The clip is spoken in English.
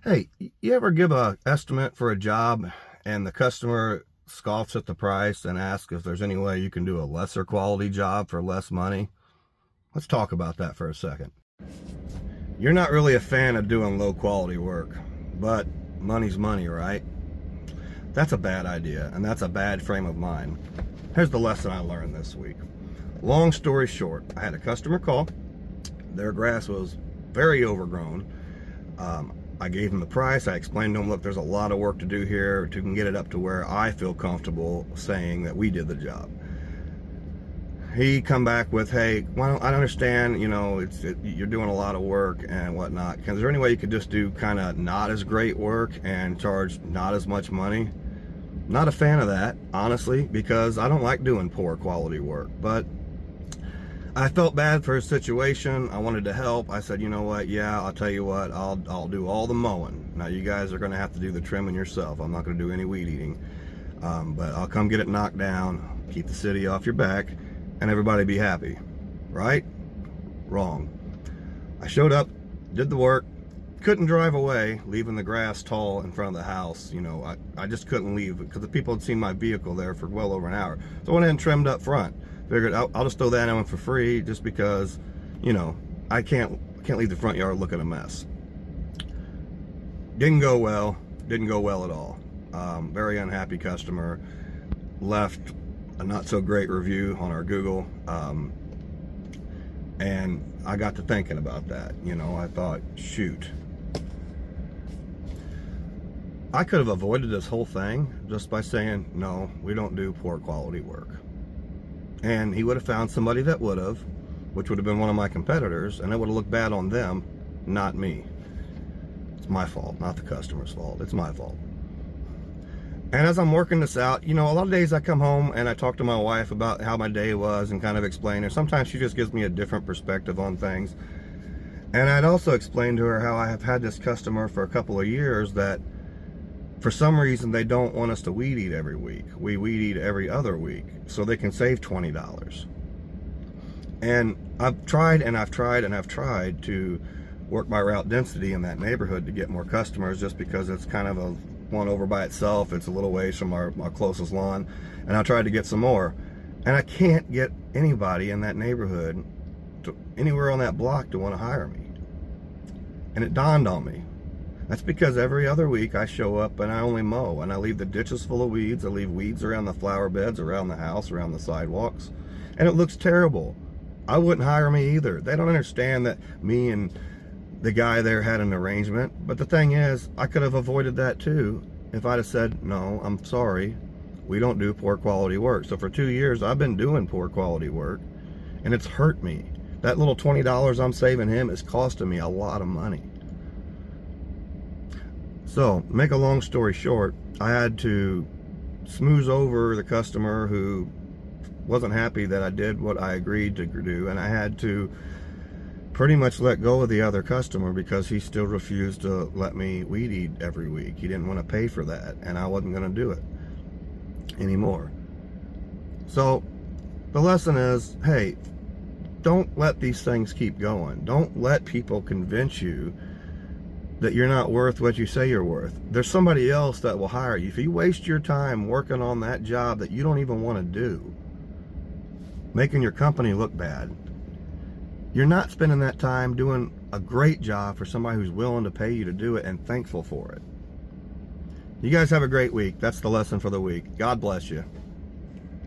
Hey, you ever give a estimate for a job and the customer scoffs at the price and asks if there's any way you can do a lesser quality job for less money? Let's talk about that for a second. You're not really a fan of doing low quality work, but money's money, right? That's a bad idea, and that's a bad frame of mind. Here's the lesson I learned this week. Long story short, I had a customer call. Their grass was very overgrown. I gave him the price. I explained to him, look, there's a lot of work to do here to get it up to where I feel comfortable saying that we did the job. He come back with, hey, well, I understand, you're doing a lot of work and whatnot. Is there any way you could just do kind of not as great work and charge not as much money? Not a fan of that, honestly, because I don't like doing poor quality work. But I felt bad for his situation. I wanted to help. I said, you know what? Yeah, I'll tell you what. I'll do all the mowing. Now you guys are going to have to do the trimming yourself. I'm not going to do any weed eating, but I'll come get it knocked down. Keep the city off your back, and everybody be happy. Right? Wrong. I showed up, did the work, couldn't drive away, leaving the grass tall in front of the house. I just couldn't leave because the people had seen my vehicle there for well over an hour. So I went in and trimmed up front. Figured I'll just throw that in for free just because, I can't leave the front yard looking a mess. Didn't go well at all. Very unhappy customer. Left a not so great review on our Google. And I got to thinking about that. I thought, shoot, I could have avoided this whole thing just by saying, no, we don't do poor quality work. And he would have found somebody that would have, which would have been one of my competitors, and it would have looked bad on them, not me. It's my fault, not the customer's fault. It's my fault. And as I'm working this out, a lot of days I come home and I talk to my wife about how my day was and kind of explain her. Sometimes she just gives me a different perspective on things. And I'd also explain to her how I have had this customer for a couple of years that for some reason they don't want us to weed eat every week. We weed eat every other week so they can save $20. And I've tried to work my route density in that neighborhood to get more customers, just because it's kind of a one over by itself. It's a little ways from our closest lawn, and I tried to get some more, and I can't get anybody in that neighborhood anywhere on that block to want to hire me. And it dawned on me, that's because every other week I show up and I only mow, and I leave the ditches full of weeds. I leave weeds around the flower beds, around the house, around the sidewalks, and it looks terrible. I wouldn't hire me either. They don't understand that me and the guy there had an arrangement. But the thing is, I could have avoided that too if I'd have said, no, I'm sorry, we don't do poor quality work. So for 2 years I've been doing poor quality work, and it's hurt me. That little $20 I'm saving him is costing me a lot of money. So, make a long story short, I had to smooth over the customer who wasn't happy that I did what I agreed to do, and I had to pretty much let go of the other customer because he still refused to let me weed eat every week. He didn't want to pay for that, and I wasn't going to do it anymore. So, the lesson is, hey, don't let these things keep going. Don't let people convince you that you're not worth what you say you're worth. There's somebody else that will hire you. If you waste your time working on that job that you don't even want to do, making your company look bad, you're not spending that time doing a great job for somebody who's willing to pay you to do it and thankful for it. You guys have a great week. That's the lesson for the week. God bless you.